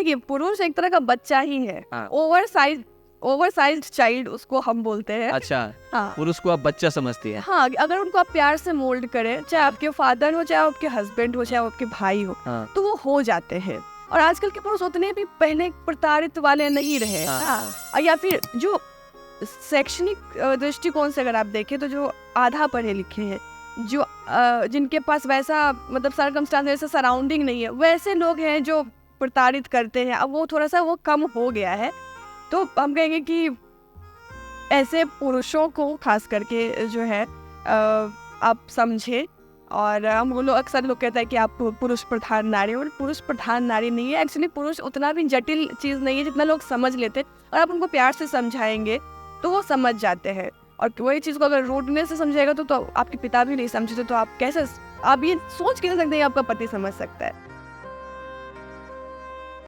देखिए, पुरुष एक तरह का बच्चा ही है, हाँ। ओवरसाइज्ड चाइल्ड उसको हम बोलते हैं। अच्छा, हाँ पुरुष को आप बच्चा समझती है। हाँ, अगर उनको आप प्यार से मोल्ड करें, चाहे आपके फादर हो, चाहे आपके हस्बैंड हो, चाहे आपके भाई हो, हाँ। तो वो हो जाते हैं। और आजकल के पुरुष उतने भी पहले प्रताड़ित वाले नहीं रहे। हाँ। हाँ। या फिर जो शैक्षणिक दृष्टिकोण से अगर आप देखें तो जो आधा पढ़े लिखे हैं, जो जिनके पास वैसा मतलब सर्कमस्टांस, वैसा सराउंडिंग नहीं है, वैसे लोग हैं जो प्रताड़ित करते हैं। अब वो थोड़ा सा वो कम हो गया है। तो हम कहेंगे कि ऐसे पुरुषों को खास करके जो है आप समझे। और हम लोग अक्सर लोग कहते हैं कि आप पुरुष प्रधान नारी, और पुरुष प्रधान नारी नहीं है। एक्चुअली पुरुष उतना भी जटिल चीज़ नहीं है जितना लोग समझ लेते हैं। और आप उनको प्यार से समझाएंगे तो वो समझ जाते हैं। और वही चीज़ को अगर रूडनेस से समझेगा तो आपके पिता भी नहीं समझते, तो आप कैसे, आप ये सोच कैसे सकते हैं आपका पति समझ सकता है।